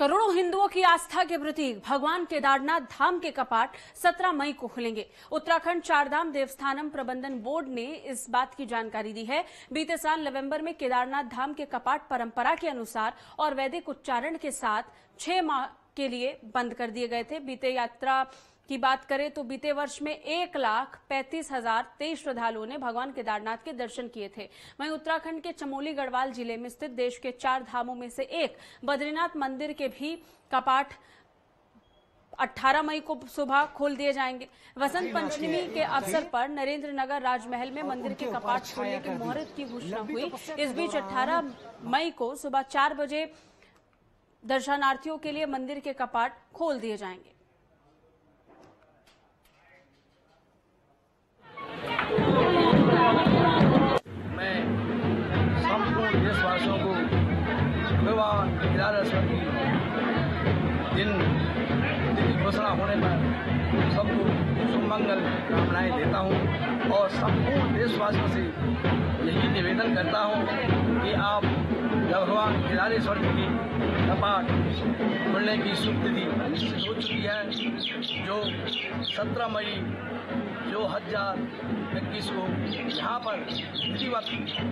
करोड़ों हिंदुओं की आस्था के प्रतीक भगवान केदारनाथ धाम के कपाट 17 मई को खुलेंगे। उत्तराखंड चारधाम देवस्थानम प्रबंधन बोर्ड ने इस बात की जानकारी दी है। बीते साल नवंबर में केदारनाथ धाम के कपाट परंपरा के अनुसार और वैदिक उच्चारण के साथ 6 माह के लिए बंद कर दिए गए थे। बीते यात्रा की बात करें तो बीते वर्ष में 1,35,023 श्रद्धालुओं ने भगवान केदारनाथ के दर्शन किए थे। वहीं उत्तराखंड के चमोली गढ़वाल जिले में स्थित देश के 4 धामों में से एक बद्रीनाथ मंदिर के भी कपाट 18 मई को सुबह खोल दिए जाएंगे। वसंत पंचमी के अवसर पर नरेंद्र नगर राजमहल में मंदिर के कपाट खोलने के मुहूर्त की घोषणा हुई। इस बीच 18 मई को सुबह 4 बजे दर्शनार्थियों के लिए मंदिर के कपाट खोल दिए जाएंगे। मैं संपूर्ण देशवासियों को भगवान केदारेश्वर की दिन घोषणा होने पर सबको सुमंगल कामनाएं देता हूं और संपूर्ण देशवासियों से यही निवेदन करता हूं कि आप भगवान केदारेश्वर की कपाट खुलने की शुभ तिथि निश्चित हो चुकी है, जो 17 मई 2021 को यहाँ पर विधिवत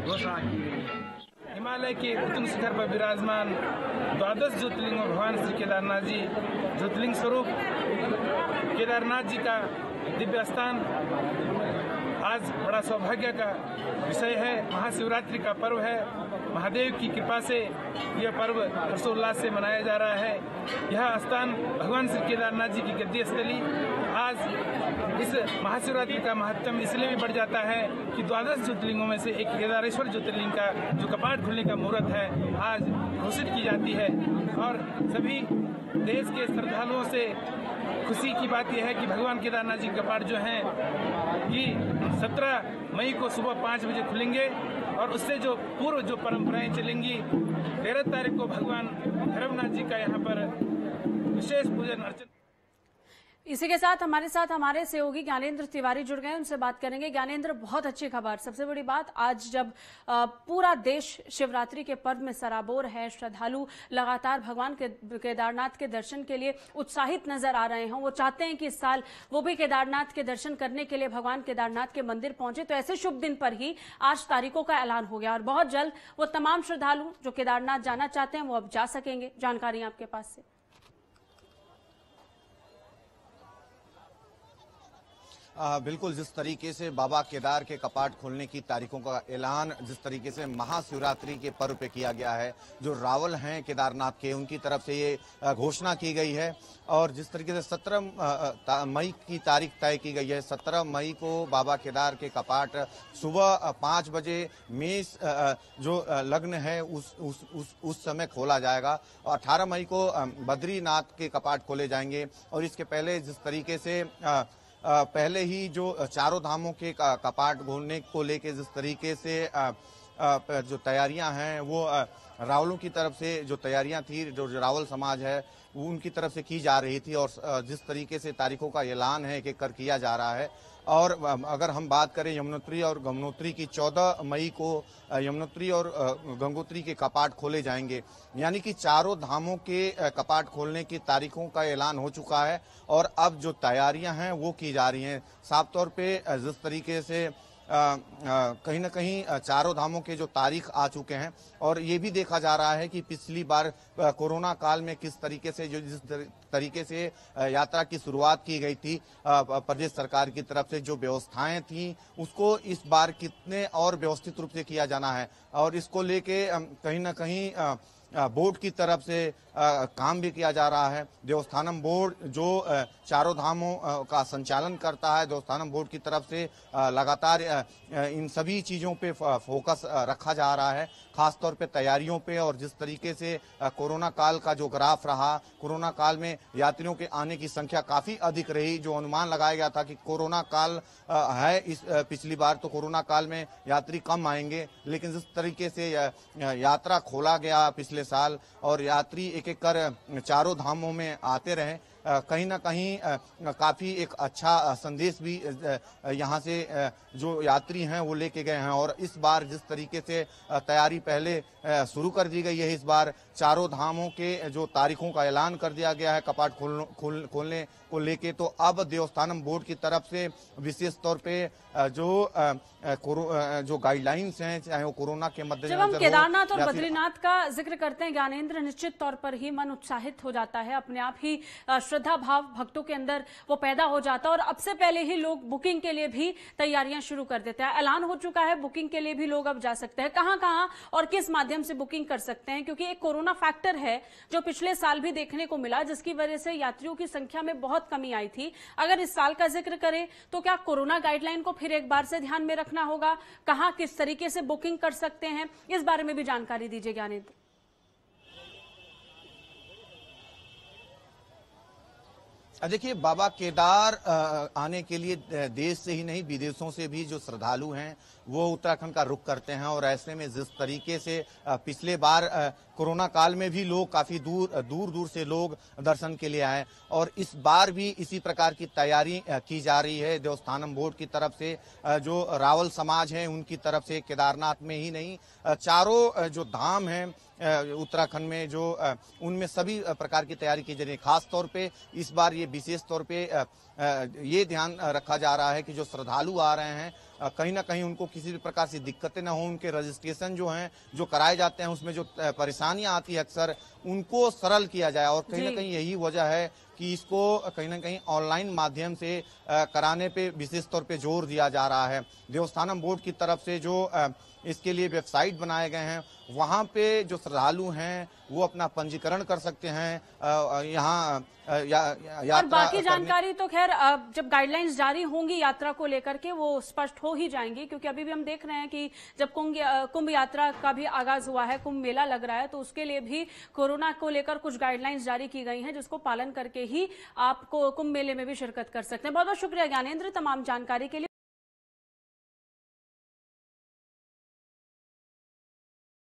घोषणा की गई है। हिमालय के उत्तुंग शिखर पर विराजमान 12 ज्योतिर्लिंग भगवान श्री केदारनाथ जी ज्योतिर्लिंग स्वरूप केदारनाथ जी का दिव्य स्थान आज बड़ा सौभाग्य का विषय है। महाशिवरात्रि का पर्व है। महादेव की कृपा से यह पर्व हर्षोल्लास से मनाया जा रहा है। यह स्थान भगवान श्री केदारनाथ जी की गद्दी स्थली। आज इस महाशिवरात्रि का महत्व इसलिए भी बढ़ जाता है कि 12 ज्योतिर्लिंगों में से एक केदारेश्वर ज्योतिर्लिंग का जो कपाट खुलने का मुहूर्त है आज घोषित की जाती है और सभी देश के श्रद्धालुओं से खुशी की बात यह है कि भगवान केदारनाथ जी कपाट जो हैं ये 17 मई को सुबह 5 बजे खुलेंगे और उससे जो पूर्व जो परंपराएं चलेंगी 13 तारीख को भगवान धर्मनाथ जी का यहाँ पर विशेष पूजन अर्चन। इसी के साथ हमारे सहयोगी ज्ञानेंद्र तिवारी जुड़ गए, उनसे बात करेंगे। ज्ञानेंद्र, बहुत अच्छी खबर। सबसे बड़ी बात, आज जब पूरा देश शिवरात्रि के पर्व में सराबोर है, श्रद्धालु लगातार भगवान के केदारनाथ के दर्शन के लिए उत्साहित नजर आ रहे हैं। वो चाहते हैं कि इस साल वो भी केदारनाथ के दर्शन करने के लिए भगवान केदारनाथ के मंदिर पहुंचे। तो ऐसे शुभ दिन पर ही आज तारीखों का ऐलान हो गया और बहुत जल्द वो तमाम श्रद्धालु जो केदारनाथ जाना चाहते हैं वो अब जा सकेंगे। जानकारी आपके पास से। बिल्कुल, जिस तरीके से बाबा केदार के कपाट खोलने की तारीखों का ऐलान जिस तरीके से महाशिवरात्रि के पर्व पे किया गया है, जो रावल हैं केदारनाथ के उनकी तरफ से ये घोषणा की गई है और जिस तरीके से 17 मई की तारीख तय की गई है, 17 मई को बाबा केदार के कपाट सुबह 5 बजे मेष जो लग्न है उस समय खोला जाएगा और 18 मई को बद्रीनाथ के कपाट खोले जाएंगे। और इसके पहले जिस तरीके से पहले ही जो चारों धामों के कपाट खोलने को लेके जिस तरीके से जो तैयारियां हैं वो रावलों की तरफ से जो तैयारियां थी, जो रावल समाज है वो उनकी तरफ से की जा रही थी और जिस तरीके से तारीखों का ऐलान है कि कर किया जा रहा है। और अगर हम बात करें यमुनोत्री और गंगोत्री की 14 मई को यमुनोत्री और गंगोत्री के कपाट खोले जाएंगे, यानी कि चारों धामों के कपाट खोलने की तारीखों का ऐलान हो चुका है और अब जो तैयारियां हैं वो की जा रही हैं। साफ तौर पे जिस तरीके से कहीं ना कहीं चारों धामों के जो तारीख आ चुके हैं और ये भी देखा जा रहा है कि पिछली बार कोरोना काल में किस तरीके से जिस तरीके से यात्रा की शुरुआत की गई थी प्रदेश सरकार की तरफ से, जो व्यवस्थाएं थी उसको इस बार कितने और व्यवस्थित रूप से किया जाना है और इसको लेके कहीं ना कहीं बोर्ड की तरफ से काम भी किया जा रहा है। देवस्थानम बोर्ड जो चारों धामों का संचालन करता है, देवस्थानम बोर्ड की तरफ से लगातार इन सभी चीज़ों पे फोकस रखा जा रहा है, खासतौर पे तैयारियों पे। और जिस तरीके से कोरोना काल का जो ग्राफ रहा, कोरोना काल में यात्रियों के आने की संख्या काफ़ी अधिक रही, जो अनुमान लगाया गया था कि कोरोना काल है इस पिछली बार तो कोरोना काल में यात्री कम आएंगे, लेकिन जिस तरीके से यात्रा खोला गया पिछले साल और यात्री एक एक कर चारों धामों में आते रहे, कहीं ना कहीं काफी एक अच्छा संदेश भी यहाँ से जो यात्री हैं वो लेके गए हैं। और इस बार जिस तरीके से तैयारी पहले शुरू कर दी गई है, इस बार चारों धामों के जो तारीखों का ऐलान कर दिया गया है कपाट खोलने को लेके, तो अब देवस्थानम बोर्ड की तरफ से विशेष तौर पे जो गाइडलाइंस हैं, चाहे वो कोरोना के मद्देनजर जब हम केदारनाथ और बद्रीनाथ का जिक्र करते हैं ज्ञानेंद्र, निश्चित तौर पर ही मन उत्साहित हो जाता है, अपने आप ही श्रद्धा भाव भक्तों के अंदर वो पैदा हो जाता है और अब से पहले ही लोग बुकिंग के लिए भी तैयारियां शुरू कर देते हैं। ऐलान हो चुका है बुकिंग के लिए भी लोग अब जा सकते हैं। कहां कहां और किस माध्यम से बुकिंग कर सकते हैं, क्योंकि एक कोरोना फैक्टर है जो पिछले साल भी देखने को मिला, जिसकी वजह से यात्रियों की संख्या में बहुत कमी आई थी। अगर इस साल का जिक्र करें तो क्या कोरोना गाइडलाइन को फिर एक बार से ध्यान में रखना होगा, कहां किस तरीके से बुकिंग कर सकते हैं, इस बारे में भी जानकारी दीजिए ज्ञानेंद्र। देखिए, बाबा केदार आने के लिए देश से ही नहीं विदेशों से भी जो श्रद्धालु हैं वो उत्तराखंड का रुख करते हैं। और ऐसे में जिस तरीके से पिछले बार कोरोना काल में भी लोग काफी दूर से लोग दर्शन के लिए आए, और इस बार भी इसी प्रकार की तैयारी की जा रही है देवस्थानम बोर्ड की तरफ से। जो रावल समाज है उनकी तरफ से केदारनाथ में ही नहीं, चारों जो धाम हैं उत्तराखंड में जो उनमें सभी प्रकार की तैयारी की जा रही है। खास तौर पे इस बार ये विशेष तौर पे ये ध्यान रखा जा रहा है कि जो श्रद्धालु आ रहे हैं कहीं ना कहीं उनको किसी भी प्रकार से दिक्कतें ना हो, उनके रजिस्ट्रेशन जो हैं जो कराए जाते हैं उसमें जो परेशानियां आती है अक्सर उनको सरल किया जाए। और कहीं ना कहीं यही वजह है कि इसको कहीं ना कहीं ऑनलाइन माध्यम से कराने पे विशेष तौर पे जोर दिया जा रहा है। देवस्थानम बोर्ड की तरफ से जो इसके लिए वेबसाइट बनाए गए हैं, वहाँ पे जो श्रद्धालु हैं वो अपना पंजीकरण कर सकते हैं। यहाँ और बाकी जानकारी तो खैर जब गाइडलाइंस जारी होंगी यात्रा को लेकर के वो स्पष्ट हो ही जाएंगी, क्योंकि अभी भी हम देख रहे हैं कि जब कुंभ यात्रा का भी आगाज हुआ है, कुंभ मेला लग रहा है, तो उसके लिए भी कोरोना को लेकर कुछ गाइडलाइंस जारी की गई हैं जिसको पालन करके ही आपको कुंभ मेले में भी शिरकत कर सकते हैं। बहुत बहुत शुक्रिया ज्ञानेंद्र तमाम जानकारी के लिए।